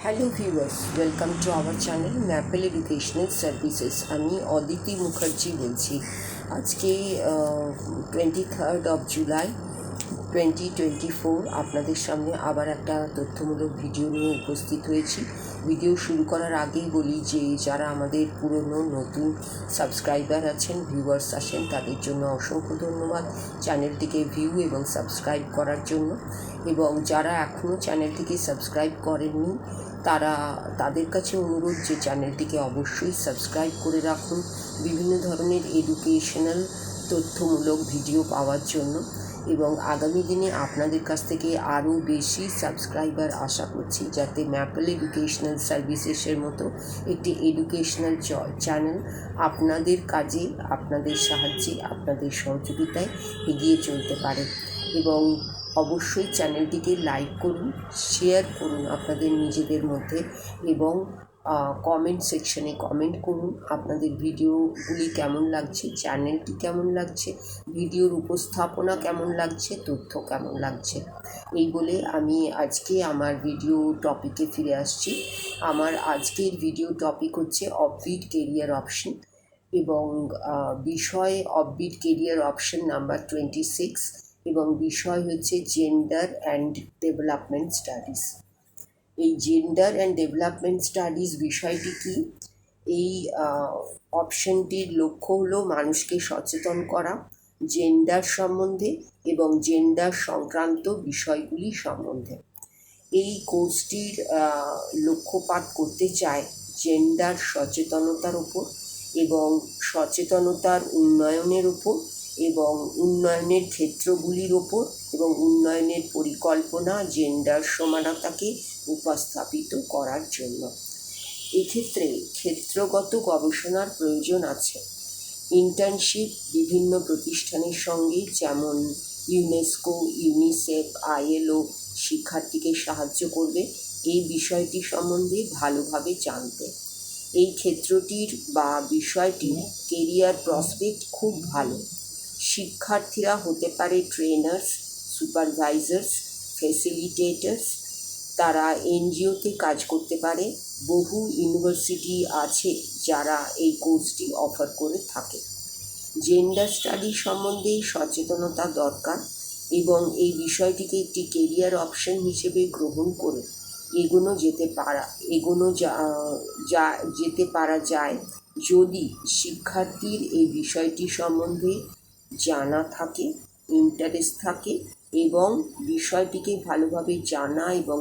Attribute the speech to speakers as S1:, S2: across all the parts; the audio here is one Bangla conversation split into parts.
S1: Hello viewers, welcome to our channel maple educational services. আমি অদিতি মুখার্জি বলছি। আজকে 23rd জুলাই 2024 আপনাদের সামনে আবার একটা তথ্যমূলক ভিডিও নিয়ে উপস্থিত হয়েছি। ভিডিও শুরু করার আগেই বলি যে যারা আমাদের পুরনো নতুন সাবস্ক্রাইবার আছেন, ভিউয়ার্স আছেন, তাদের জন্য অসংখ্য ধন্যবাদ চ্যানেলটিকে ভিউ এবং সাবস্ক্রাইব করার জন্য। এবং যারা এখনও চ্যানেলটিকে সাবস্ক্রাইব করেননি তাদের কাছে অনুরোধ যে চ্যানেলটিকে অবশ্যই সাবস্ক্রাইব করে রাখুন বিভিন্ন ধরনের এডুকেশনাল তথ্যমূলক ভিডিও পাওয়ার জন্য। এবং আগামী দিনে আপনাদের কাছ থেকে আরও বেশি সাবস্ক্রাইবার আশা করছি, যাতে ম্যাপেল এডুকেশনাল সার্ভিসেসের মতো একটি এডুকেশনাল চ্যানেল আপনাদের কাজে, আপনাদের সাহায্যে, আপনাদের সহযোগিতায় এগিয়ে চলতে পারে। এবং অবশ্যই চ্যানেলটিকে লাইক করুন, শেয়ার করুন আপনাদের নিজেদের মধ্যে, এবং কমেন্ট সেকশনে কমেন্ট করুন আপনাদের ভিডিওগুলি কেমন লাগছে, চ্যানেলটি কেমন লাগছে, ভিডিওর উপস্থাপনা কেমন লাগছে, তথ্য কেমন লাগছে। এই বলে আমি আজকে আমার ভিডিও টপিকে ফিরে আসছি। আমার আজকের ভিডিও টপিক হচ্ছে অফবিট কেরিয়ার অপশন, এবং বিষয় অফবিট কেরিয়ার অপশন নাম্বার 26, এবং বিষয় হচ্ছে জেন্ডার অ্যান্ড ডেভেলপমেন্ট স্টাডিজ। এই জেন্ডার অ্যান্ড ডেভেলপমেন্ট স্টাডিজ বিষয়টি কি? এই অপশনটির লক্ষ্য হলো মানুষকে সচেতন করা জেন্ডার সম্বন্ধে এবং জেন্ডার সংক্রান্ত বিষয়গুলি সম্বন্ধে। এই কোর্সটির লক্ষ্যপাত করতে চায় জেন্ডার সচেতনতার ওপর এবং সচেতনতার উন্নয়নের ওপর এবং উন্নয়নের ক্ষেত্রগুলির ওপর এবং উন্নয়নের পরিকল্পনা জেন্ডার সমানতাকে উপস্থাপিত করার জন্য। এক্ষেত্রে ক্ষেত্রগত গবেষণার প্রয়োজন আছে। ইন্টার্নশিপ বিভিন্ন প্রতিষ্ঠানের সঙ্গে, যেমন ইউনেস্কো, ইউনিসেফ, ILO শিক্ষার্থীকে সাহায্য করবে এই বিষয়টি সম্বন্ধে ভালোভাবে জানতে। এই ক্ষেত্রটির বা বিষয়টির কেরিয়ার প্রসপেক্ট খুব ভালো। শিক্ষার্থীরা হতে পারে ট্রেনার্স, সুপারভাইজার্স, ফ্যাসিলিটেটার্স, তারা NGOতে কাজ করতে পারে। বহু ইউনিভার্সিটি আছে যারা এই কোর্সটি অফার করে থাকে। জেন্ডার স্টাডি সম্বন্ধে সচেতনতা দরকার এবং এই বিষয়টিকে একটি কেরিয়ার অপশন হিসেবে গ্রহণ করে এগোনো যেতে পারা যায় যদি শিক্ষার্থীর এই বিষয়টি সম্বন্ধে জানা থাকে, ইন্টারেস্ট থাকে এবং বিষয়টিকে ভালোভাবে জানা এবং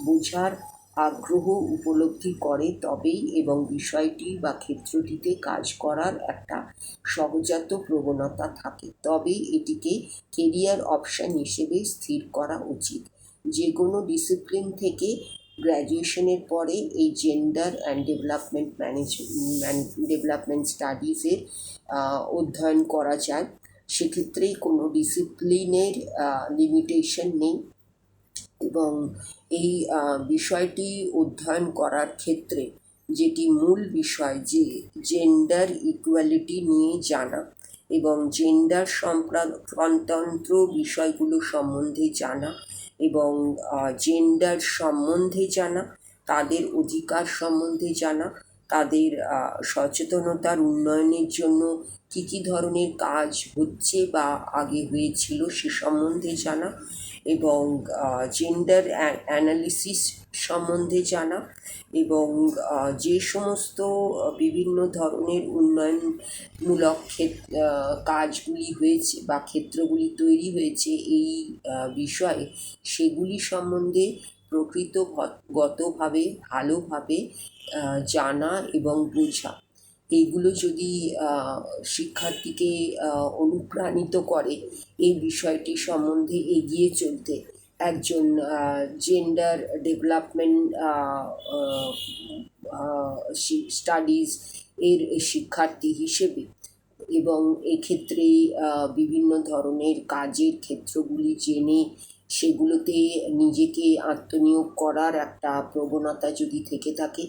S1: বোঝার আগ্রহ উপলব্ধি করে, তবেই এবং বিষয়টি বা ক্ষেত্রটিতে কাজ করার একটা সহজাত প্রবণতা থাকে, তবেই এটিকে কেরিয়ার অপশন হিসেবে স্থির করা উচিত। যে কোনো ডিসিপ্লিন থেকে গ্র্যাজুয়েশনের পরে এই জেন্ডার অ্যান্ড ডেভেলপমেন্ট স্টাডিজের অধ্যয়ন করা যায়। সেক্ষেত্রেই কোনো ডিসিপ্লিনের লিমিটেশন নেই এবং এই বিষয়টি অধ্যয়ন করার ক্ষেত্রে যেটি মূল বিষয়, যে জেন্ডার ইকুয়ালিটি নিয়ে জানা এবং জেন্ডার সংক্রান্ত বিষয়গুলো সম্বন্ধে জানা এবং জেন্ডার সম্বন্ধে জানা, তাদের অধিকার সম্বন্ধে জানা, তাদের সচেতনতার উন্নয়নের জন্য কী কী ধরনের কাজ হচ্ছে বা আগে হয়েছিল সে সম্বন্ধে জানা এবং জেন্ডার অ্যানালিসিস সম্বন্ধে জানা এবং যে সমস্ত বিভিন্ন ধরনের উন্নয়নমূলক কাজগুলি হয়েছে বা ক্ষেত্রগুলি তৈরি হয়েছে এই বিষয়ে, সেগুলি সম্বন্ধে প্রকৃতগতভাবে ভালোভাবে জানা এবং বোঝা। এইগুলো যদি শিক্ষার্থীকে অনুপ্রাণিত করে এই বিষয়টি সম্বন্ধে এগিয়ে চলতে, একজন জেন্ডার ডেভেলপমেন্ট স্টাডিজ এর শিক্ষার্থী হিসেবে এবং এক্ষেত্রে বিভিন্ন ধরনের কাজের ক্ষেত্রগুলি জেনে সেগুলোতে নিজেকে আত্মনিয়োগ করার একটা প্রবণতা যদি থেকে থাকে,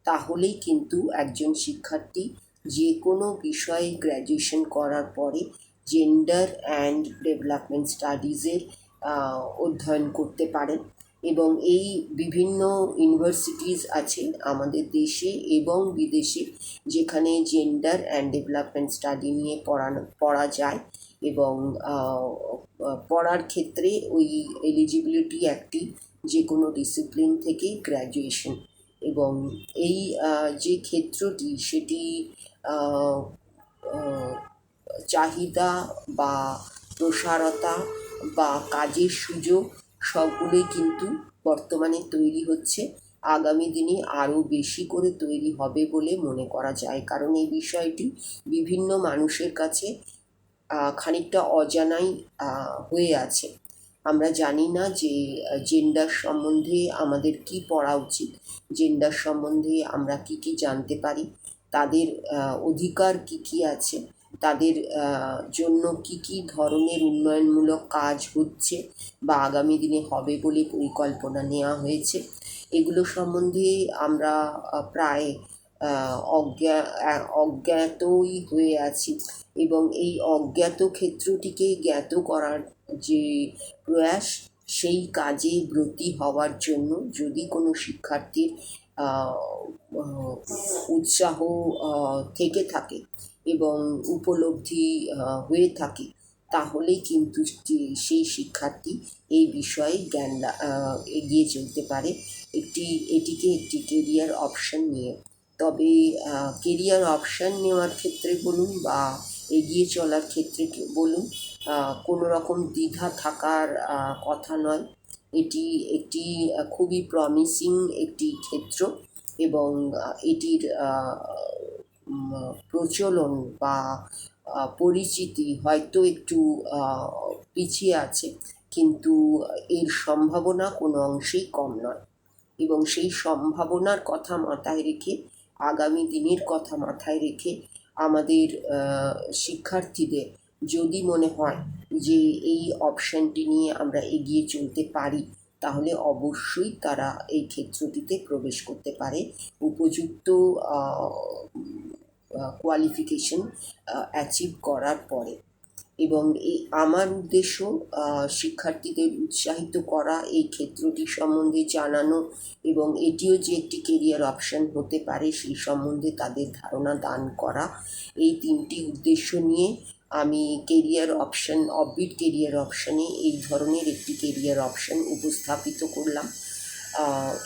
S1: তাহলেই কিন্তু একজন শিক্ষার্থী যে কোনো বিষয়ে গ্র্যাজুয়েশন করার পরে জেন্ডার অ্যান্ড ডেভেলপমেন্ট স্টাডিজের অধ্যয়ন করতে পারেন এবং এই বিভিন্ন ইউনিভার্সিটিস আছে আমাদের দেশে এবং বিদেশে, যেখানে জেন্ডার অ্যান্ড ডেভেলপমেন্ট স্টাডি নিয়ে পড়া যায়। এবং পড়ার ক্ষেত্রে ওই এলিজিবিলিটি একটি যে কোনো ডিসিপ্লিন থেকে গ্র্যাজুয়েশন। এবং এই যে ক্ষেত্রটি সেটি আহ, আহ, চাহিদা বা প্রসারতা বা কাজের সুযোগ সবগুলোই কিন্তু বর্তমানে তৈরি হচ্ছে। আগামী দিনে আরও বেশি করে তৈরি হবে বলে মনে করা যায়, কারণ এই বিষয়টি বিভিন্ন মানুষের কাছে খানিকটা অজানাই হয়ে আছে। আমরা জানি না যে জেন্ডার সম্বন্ধে আমাদের কি পড়া উচিত, জেন্ডার সম্বন্ধে আমরা কি কি জানতে পারি, তাদের অধিকার কি কি আছে, তাদের জন্য কি কি ধরনের উন্নয়নমূলক কাজ হচ্ছে বা আগামী দিনে হবে বলে পরিকল্পনা নেওয়া হয়েছে, এগুলো সম্বন্ধে আমরা প্রায় অজ্ঞাতই হয়ে আছি। এবং এই অজ্ঞাত ক্ষেত্রটিকে জ্ঞাত করার যে প্রয়াস, সেই কাজে ব্রতী হওয়ার জন্য যদি কোনো শিক্ষার্থীর উৎসাহ থেকে থাকে এবং উপলব্ধি হয়ে থাকে, তাহলেই কিন্তু সেই শিক্ষার্থী এই বিষয়ে জ্ঞান এগিয়ে চলতে পারে এটিকে একটি কেরিয়ার অপশন নিয়ে। তবে কেরিয়ার অপশান নেওয়ার ক্ষেত্রে বলুন বা এগিয়ে চলার ক্ষেত্রে বলুন, কোনো রকম দ্বিধা থাকার কথা নয়। এটি একটি খুবই প্রমিসিং একটি ক্ষেত্র এবং এটির প্রচলন বা পরিচিতি হয়তো একটু পিছিয়ে আছে, কিন্তু এর সম্ভাবনা কোনো অংশেই কম নয়। এবং সেই সম্ভাবনার কথা মাথায় রেখে, আগামী দিনের কথা মাথায় রেখে আমাদের শিক্ষার্থীদের যদি মনে হয় যে এই অপশানটি নিয়ে আমরা এগিয়ে চলতে পারি, তাহলে অবশ্যই তারা এই ক্ষেত্রটিতে প্রবেশ করতে পারে উপযুক্ত কোয়ালিফিকেশন অ্যাচিভ করার পরে। এবং আমার উদ্দেশ্য শিক্ষার্থীদের উৎসাহিত করা, এই ক্ষেত্রটি সম্বন্ধে জানানো এবং এটিও যে একটি কেরিয়ার অপশান হতে পারে সেই সম্বন্ধে তাদের ধারণা দান করা। এই তিনটি উদ্দেশ্য নিয়ে আমি কেরিয়ার অপশান, অফবিট কেরিয়ার অপশানে এই ধরনের একটি কেরিয়ার অপশান উপস্থাপিত করলাম।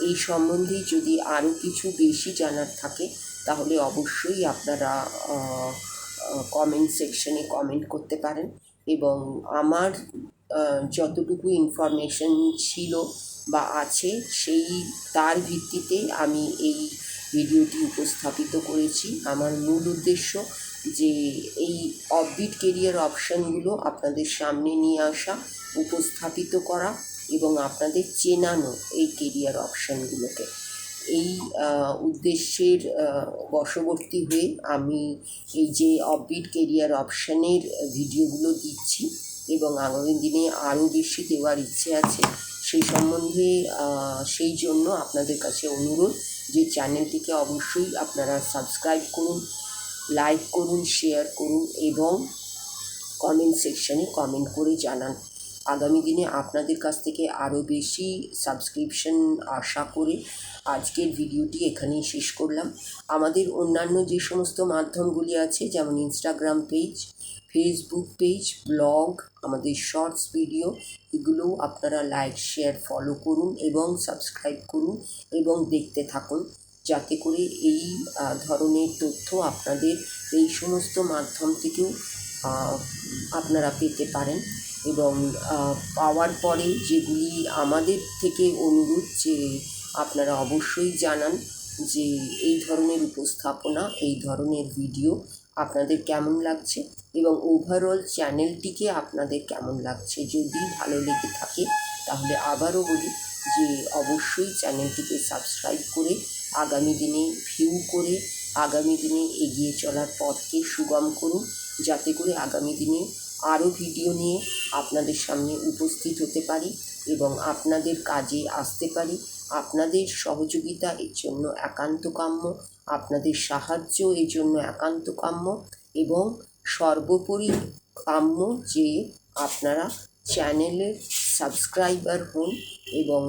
S1: এই সম্বন্ধে যদি আরও কিছু বেশি জানার থাকে, তাহলে অবশ্যই আপনারা কমেন্ট সেকশনে কমেন্ট করতে পারেন। এবং আমার যতটুকু ইনফরমেশন ছিল বা আছে, তার ভিত্তিতে আমি এই ভিডিওটি উপস্থাপিত করেছি। আমার মূল উদ্দেশ্য যে এই অফবিট কেরিয়ার অপশানগুলো আপনাদের সামনে নিয়ে আসা, উপস্থাপিত করা এবং আপনাদের চেনানো এই কেরিয়ার অপশানগুলোকে। এই উদ্দেশ্যের বশবর্তী হয়ে আমি এই যে অফবিট কেরিয়ার অপশানের ভিডিওগুলো দিচ্ছি এবং আগামী দিনে আরও বেশি দেওয়ার ইচ্ছে আছে। সেই সম্বন্ধে সেই জন্য আপনাদের কাছে অনুরোধ যে চ্যানেলটিকে অবশ্যই আপনারা সাবস্ক্রাইব করুন, লাইক করুন, শেয়ার করুন এবং কমেন্ট সেকশানে কমেন্ট করে জানান। আগামী দিনে আপনাদের কাছ থেকে আরও বেশি সাবস্ক্রিপশন আশা করে আজকের ভিডিওটি এখানেই শেষ করলাম। আমাদের অন্যান্য যে সমস্ত মাধ্যমগুলি আছে, যেমন Instagram page, Facebook page, blog, আমাদের শর্টস ভিডিও, এগুলোও আপনারা লাইক, শেয়ার, ফলো করুন এবং সাবস্ক্রাইব করুন এবং দেখতে থাকুন, যাতে করে এই ধরনের তথ্য আপনাদের এই সমস্ত মাধ্যম থেকেও আপনারা পেতে পারেন। এবং পাওয়ার পরে যেগুলি আমাদের থেকে অনুরোধ যে আপনারা অবশ্যই জানান যে এই ধরনের উপস্থাপনা, এই ধরনের ভিডিও আপনাদের কেমন লাগছে এবং ওভারঅল চ্যানেলটিকে আপনাদের কেমন লাগছে। যদি ভালো লেগে থাকে তাহলে আবারও বলি যে অবশ্যই চ্যানেলটিকে সাবস্ক্রাইব করে আগামী দিনে ভিউ করে আগামী দিনে এগিয়ে চলার পথকে সুগম করুন, যাতে করে আগামী দিনে আরও ভিডিও নিয়ে আপনাদের সামনে উপস্থিত হতে পারি এবং আপনাদের কাজে আসতে পারি। আপনাদের সহযোগিতা এর জন্য একান্ত কাম্য, আপনাদের সাহায্য এর জন্য একান্ত কাম্য এবং সর্বোপরি কাম্য যে আপনারা চ্যানেলের সাবস্ক্রাইবার হন এবং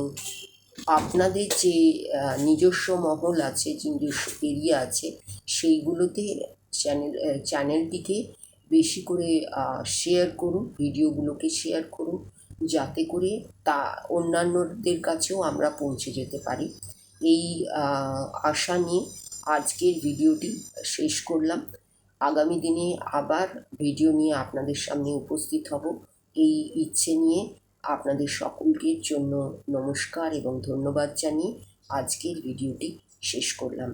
S1: আপনাদের যে নিজস্ব মহল আছে, যে নিজস্ব এরিয়া আছে, সেইগুলোতে চ্যানেলটিকে বেশি করে শেয়ার করুন, ভিডিওগুলোকে শেয়ার করুন, যাতে করে তা অন্যান্যদের কাছেও আমরা পৌঁছে যেতে পারি। এই আশা নিয়ে আজকের ভিডিওটি শেষ করলাম। আগামী দিনে আবার ভিডিও নিয়ে আপনাদের সামনে উপস্থিত হব এই ইচ্ছে নিয়ে। আপনাদের সকলকে জন্য নমস্কার এবং ধন্যবাদ জানিয়ে আজকের ভিডিওটি শেষ করলাম।